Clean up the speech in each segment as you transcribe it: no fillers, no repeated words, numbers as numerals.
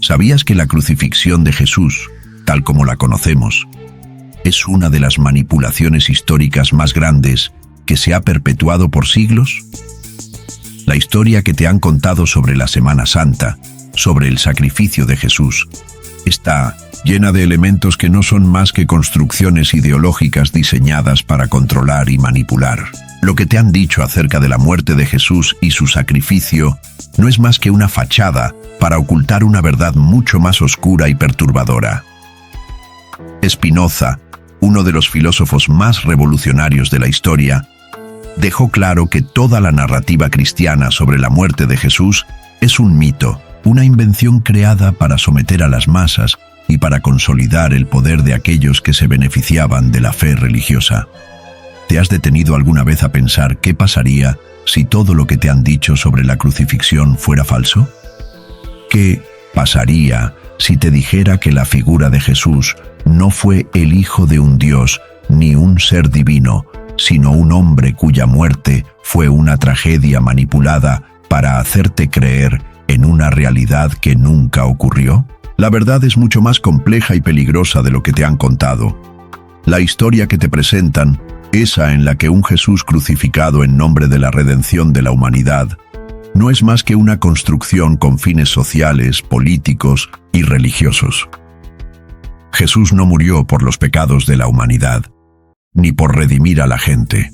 ¿Sabías que la crucifixión de Jesús, tal como la conocemos, es una de las manipulaciones históricas más grandes que se ha perpetuado por siglos? La historia que te han contado sobre la Semana Santa, sobre el sacrificio de Jesús, está llena de elementos que no son más que construcciones ideológicas diseñadas para controlar y manipular. Lo que te han dicho acerca de la muerte de Jesús y su sacrificio no es más que una fachada para ocultar una verdad mucho más oscura y perturbadora. Spinoza, uno de los filósofos más revolucionarios de la historia, dejó claro que toda la narrativa cristiana sobre la muerte de Jesús es un mito, una invención creada para someter a las masas y para consolidar el poder de aquellos que se beneficiaban de la fe religiosa. ¿Te has detenido alguna vez a pensar qué pasaría si todo lo que te han dicho sobre la crucifixión fuera falso? ¿Qué pasaría si te dijera que la figura de Jesús no fue el hijo de un Dios ni un ser divino, sino un hombre cuya muerte fue una tragedia manipulada para hacerte creer en una realidad que nunca ocurrió? La verdad es mucho más compleja y peligrosa de lo que te han contado. La historia que te presentan, esa en la que un Jesús crucificado en nombre de la redención de la humanidad, no es más que una construcción con fines sociales, políticos y religiosos. Jesús no murió por los pecados de la humanidad, ni por redimir a la gente.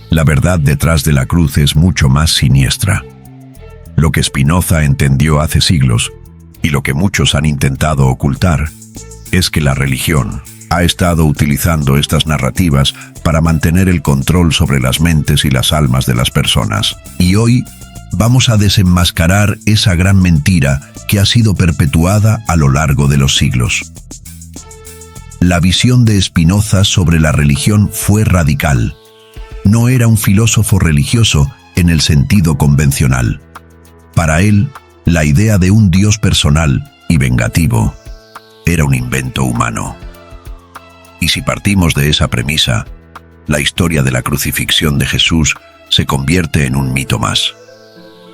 La verdad detrás de la cruz es mucho más siniestra. Lo que Spinoza entendió hace siglos, y lo que muchos han intentado ocultar, es que la religión ha estado utilizando estas narrativas para mantener el control sobre las mentes y las almas de las personas. Y hoy vamos a desenmascarar esa gran mentira que ha sido perpetuada a lo largo de los siglos. La visión de Spinoza sobre la religión fue radical. No era un filósofo religioso en el sentido convencional. Para él, la idea de un Dios personal y vengativo era un invento humano. Y si partimos de esa premisa, la historia de la crucifixión de Jesús se convierte en un mito más.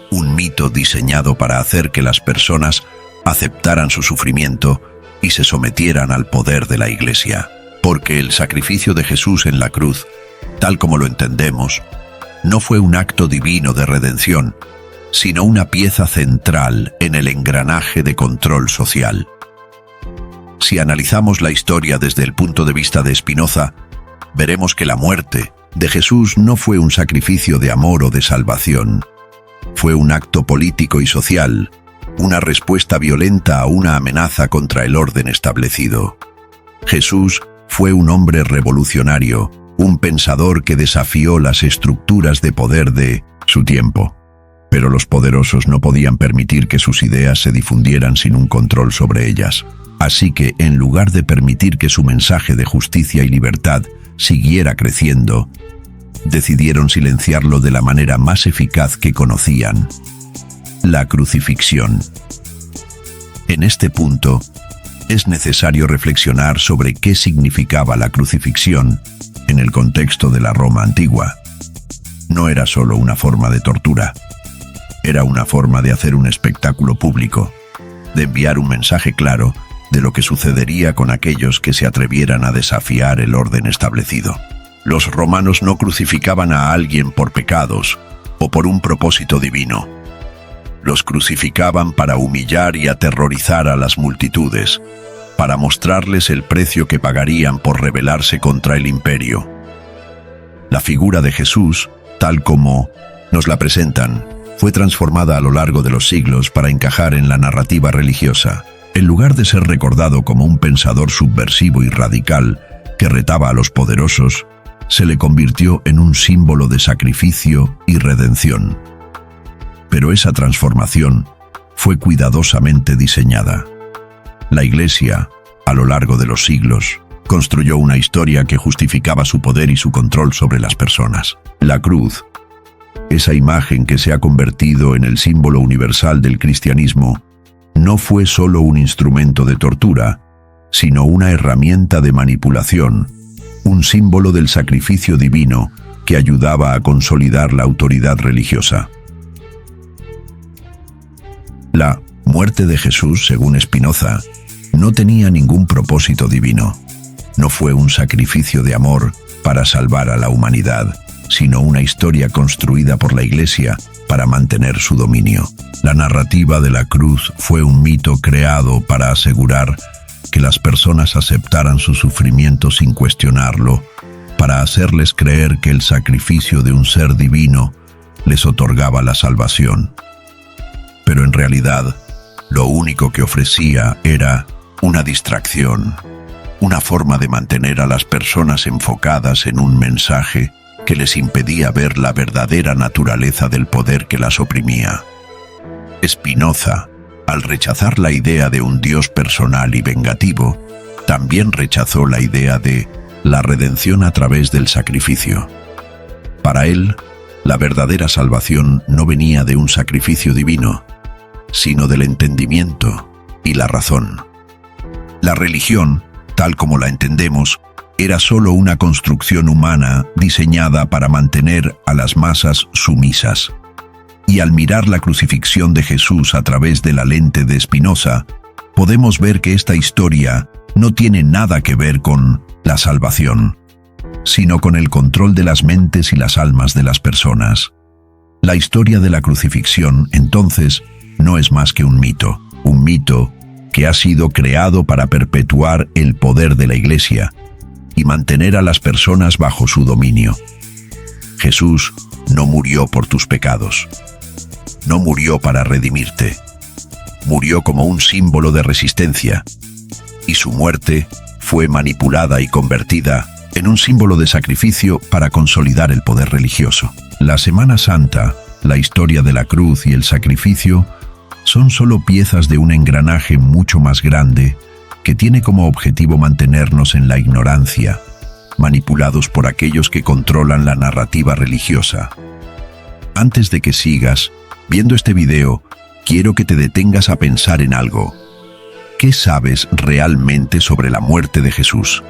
Un mito diseñado para hacer que las personas aceptaran su sufrimiento y se sometieran al poder de la Iglesia. Porque el sacrificio de Jesús en la cruz, tal como lo entendemos, no fue un acto divino de redención, sino una pieza central en el engranaje de control social. Si analizamos la historia desde el punto de vista de Spinoza, veremos que la muerte de Jesús no fue un sacrificio de amor o de salvación. Fue un acto político y social, una respuesta violenta a una amenaza contra el orden establecido. Jesús fue un hombre revolucionario, un pensador que desafió las estructuras de poder de su tiempo. Pero los poderosos no podían permitir que sus ideas se difundieran sin un control sobre ellas. Así que, en lugar de permitir que su mensaje de justicia y libertad siguiera creciendo, decidieron silenciarlo de la manera más eficaz que conocían: la crucifixión. En este punto, es necesario reflexionar sobre qué significaba la crucifixión en el contexto de la Roma antigua. No era solo una forma de tortura. Era una forma de hacer un espectáculo público, de enviar un mensaje claro de lo que sucedería con aquellos que se atrevieran a desafiar el orden establecido. Los romanos no crucificaban a alguien por pecados o por un propósito divino. Los crucificaban para humillar y aterrorizar a las multitudes, para mostrarles el precio que pagarían por rebelarse contra el imperio. La figura de Jesús, tal como nos la presentan, fue transformada a lo largo de los siglos para encajar en la narrativa religiosa. En lugar de ser recordado como un pensador subversivo y radical que retaba a los poderosos, se le convirtió en un símbolo de sacrificio y redención. Pero esa transformación fue cuidadosamente diseñada. La Iglesia, a lo largo de los siglos, construyó una historia que justificaba su poder y su control sobre las personas. La cruz, esa imagen que se ha convertido en el símbolo universal del cristianismo, no fue solo un instrumento de tortura, sino una herramienta de manipulación, un símbolo del sacrificio divino que ayudaba a consolidar la autoridad religiosa. La muerte de Jesús, según Spinoza, no tenía ningún propósito divino. No fue un sacrificio de amor para salvar a la humanidad, sino una historia construida por la Iglesia para mantener su dominio. La narrativa de la cruz fue un mito creado para asegurar que las personas aceptaran su sufrimiento sin cuestionarlo, para hacerles creer que el sacrificio de un ser divino les otorgaba la salvación. Pero en realidad, lo único que ofrecía era una distracción, una forma de mantener a las personas enfocadas en un mensaje que les impedía ver la verdadera naturaleza del poder que las oprimía. Spinoza, al rechazar la idea de un Dios personal y vengativo, también rechazó la idea de la redención a través del sacrificio. Para él, la verdadera salvación no venía de un sacrificio divino, sino del entendimiento y la razón. La religión, tal como la entendemos, era solo una construcción humana diseñada para mantener a las masas sumisas. Y al mirar la crucifixión de Jesús a través de la lente de Spinoza, podemos ver que esta historia no tiene nada que ver con la salvación, sino con el control de las mentes y las almas de las personas. La historia de la crucifixión, entonces, no es más que un mito que ha sido creado para perpetuar el poder de la Iglesia y mantener a las personas bajo su dominio. Jesús no murió por tus pecados. No murió para redimirte. Murió como un símbolo de resistencia, y su muerte fue manipulada y convertida en un símbolo de sacrificio para consolidar el poder religioso. La Semana Santa, la historia de la cruz y el sacrificio son solo piezas de un engranaje mucho más grande que tiene como objetivo mantenernos en la ignorancia, manipulados por aquellos que controlan la narrativa religiosa. Antes de que sigas viendo este video, quiero que te detengas a pensar en algo. ¿Qué sabes realmente sobre la muerte de Jesús?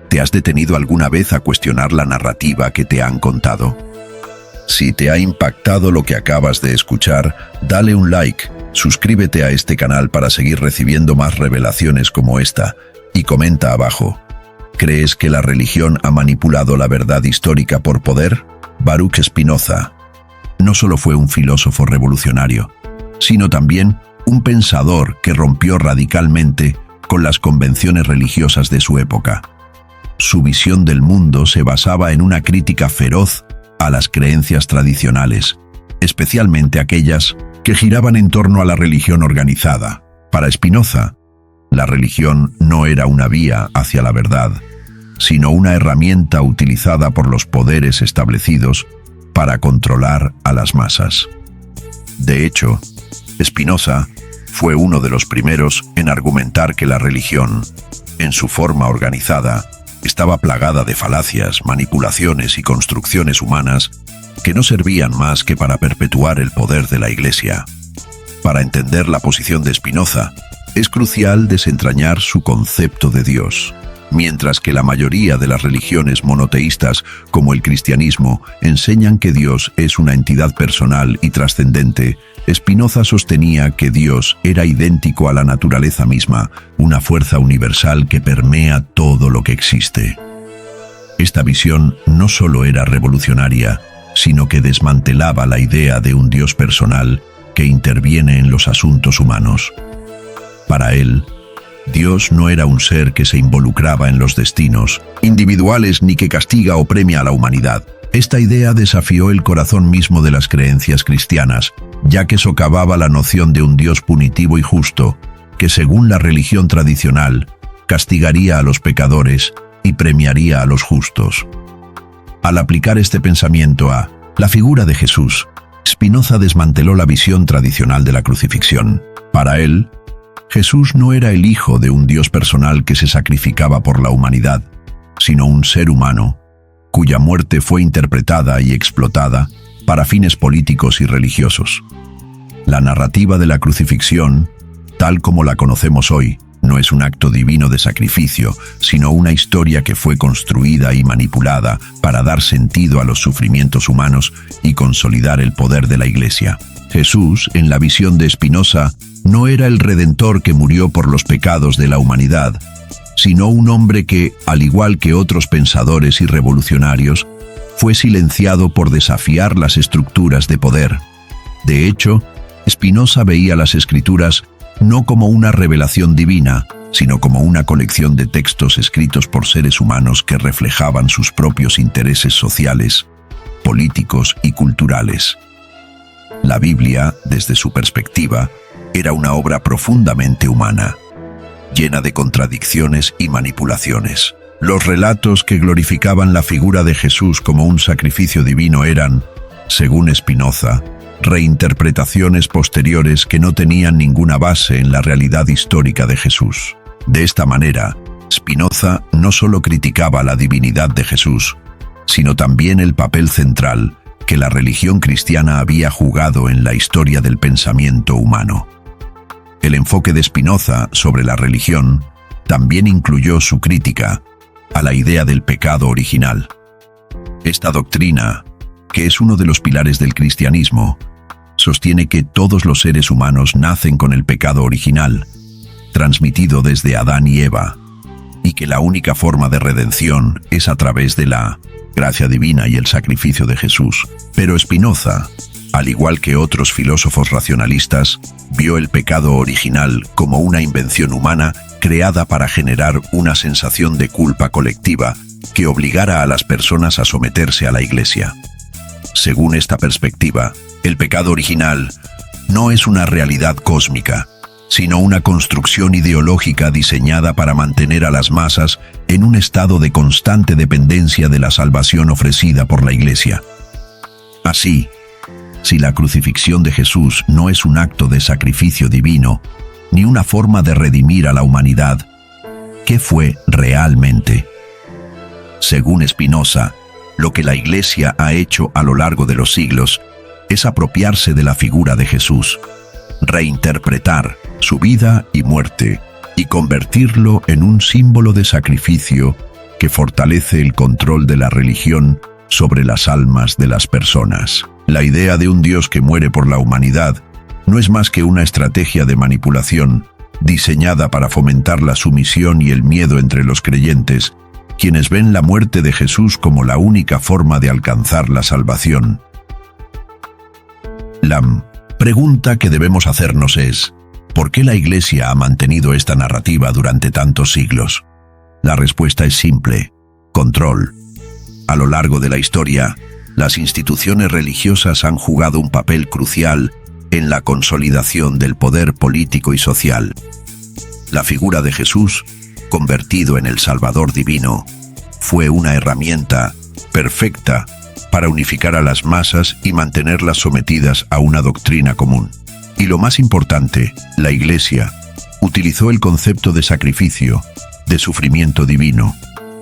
¿Te has detenido alguna vez a cuestionar la narrativa que te han contado? Si te ha impactado lo que acabas de escuchar, dale un like, suscríbete a este canal para seguir recibiendo más revelaciones como esta, y comenta abajo. ¿Crees que la religión ha manipulado la verdad histórica por poder? Baruch Spinoza no solo fue un filósofo revolucionario, sino también un pensador que rompió radicalmente con las convenciones religiosas de su época. Su visión del mundo se basaba en una crítica feroz a las creencias tradicionales, especialmente aquellas que giraban en torno a la religión organizada. Para Spinoza, la religión no era una vía hacia la verdad, sino una herramienta utilizada por los poderes establecidos para controlar a las masas. De hecho, Spinoza fue uno de los primeros en argumentar que la religión, en su forma organizada, estaba plagada de falacias, manipulaciones y construcciones humanas que no servían más que para perpetuar el poder de la Iglesia. Para entender la posición de Spinoza, es crucial desentrañar su concepto de Dios. Mientras que la mayoría de las religiones monoteístas, como el cristianismo, enseñan que Dios es una entidad personal y trascendente, Spinoza sostenía que Dios era idéntico a la naturaleza misma, una fuerza universal que permea todo lo que existe. Esta visión no solo era revolucionaria, sino que desmantelaba la idea de un Dios personal que interviene en los asuntos humanos. Para él, Dios no era un ser que se involucraba en los destinos individuales ni que castiga o premia a la humanidad. Esta idea desafió el corazón mismo de las creencias cristianas, ya que socavaba la noción de un Dios punitivo y justo, que según la religión tradicional, castigaría a los pecadores y premiaría a los justos. Al aplicar este pensamiento a la figura de Jesús, Spinoza desmanteló la visión tradicional de la crucifixión. Para él, Jesús no era el hijo de un Dios personal que se sacrificaba por la humanidad, sino un ser humano, cuya muerte fue interpretada y explotada para fines políticos y religiosos. La narrativa de la crucifixión, tal como la conocemos hoy, no es un acto divino de sacrificio, sino una historia que fue construida y manipulada para dar sentido a los sufrimientos humanos y consolidar el poder de la Iglesia. Jesús, en la visión de Spinoza, no era el Redentor que murió por los pecados de la humanidad, sino un hombre que, al igual que otros pensadores y revolucionarios, fue silenciado por desafiar las estructuras de poder. De hecho, Spinoza veía las Escrituras no como una revelación divina, sino como una colección de textos escritos por seres humanos que reflejaban sus propios intereses sociales, políticos y culturales. La Biblia, desde su perspectiva, era una obra profundamente humana, llena de contradicciones y manipulaciones. Los relatos que glorificaban la figura de Jesús como un sacrificio divino eran, según Spinoza, reinterpretaciones posteriores que no tenían ninguna base en la realidad histórica de Jesús. De esta manera, Spinoza no solo criticaba la divinidad de Jesús, sino también el papel central que la religión cristiana había jugado en la historia del pensamiento humano. El enfoque de Spinoza sobre la religión también incluyó su crítica a la idea del pecado original. Esta doctrina, que es uno de los pilares del cristianismo, sostiene que todos los seres humanos nacen con el pecado original, transmitido desde Adán y Eva, y que la única forma de redención es a través de la gracia divina y el sacrificio de Jesús. Pero Spinoza, al igual que otros filósofos racionalistas, vio el pecado original como una invención humana creada para generar una sensación de culpa colectiva que obligara a las personas a someterse a la Iglesia. Según esta perspectiva, el pecado original no es una realidad cósmica, sino una construcción ideológica diseñada para mantener a las masas en un estado de constante dependencia de la salvación ofrecida por la Iglesia. Así, si la crucifixión de Jesús no es un acto de sacrificio divino, ni una forma de redimir a la humanidad, ¿qué fue realmente? Según Spinoza, lo que la Iglesia ha hecho a lo largo de los siglos es apropiarse de la figura de Jesús, reinterpretar su vida y muerte y convertirlo en un símbolo de sacrificio que fortalece el control de la religión sobre las almas de las personas. La idea de un Dios que muere por la humanidad no es más que una estrategia de manipulación diseñada para fomentar la sumisión y el miedo entre los creyentes, quienes ven la muerte de Jesús como la única forma de alcanzar la salvación. La pregunta que debemos hacernos es, ¿por qué la Iglesia ha mantenido esta narrativa durante tantos siglos? La respuesta es simple: control. A lo largo de la historia, las instituciones religiosas han jugado un papel crucial en la consolidación del poder político y social. La figura de Jesús, convertido en el Salvador divino, fue una herramienta perfecta para unificar a las masas y mantenerlas sometidas a una doctrina común. Y lo más importante, la Iglesia utilizó el concepto de sacrificio, de sufrimiento divino,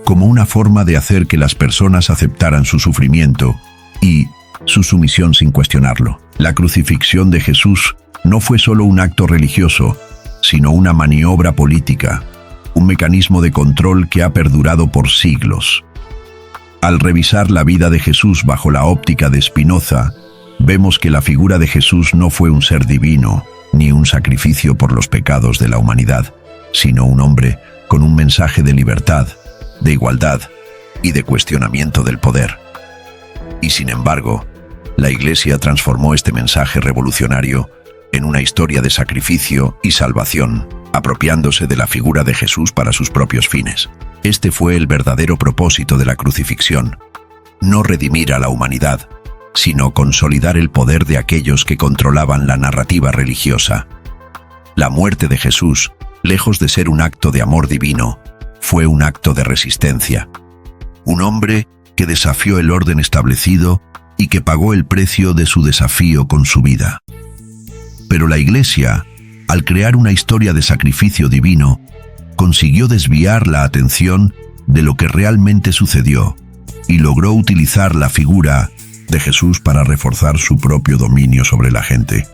como una forma de hacer que las personas aceptaran su sufrimiento y su sumisión sin cuestionarlo. La crucifixión de Jesús no fue solo un acto religioso, sino una maniobra política, un mecanismo de control que ha perdurado por siglos. Al revisar la vida de Jesús bajo la óptica de Spinoza, vemos que la figura de Jesús no fue un ser divino, ni un sacrificio por los pecados de la humanidad, sino un hombre con un mensaje de libertad, de igualdad y de cuestionamiento del poder. Y sin embargo, la Iglesia transformó este mensaje revolucionario en una historia de sacrificio y salvación, apropiándose de la figura de Jesús para sus propios fines. Este fue el verdadero propósito de la crucifixión: no redimir a la humanidad, sino consolidar el poder de aquellos que controlaban la narrativa religiosa. La muerte de Jesús, lejos de ser un acto de amor divino, fue un acto de resistencia. Un hombre que desafió el orden establecido y que pagó el precio de su desafío con su vida. Pero la Iglesia, al crear una historia de sacrificio divino, consiguió desviar la atención de lo que realmente sucedió y logró utilizar la figura de Jesús para reforzar su propio dominio sobre la gente.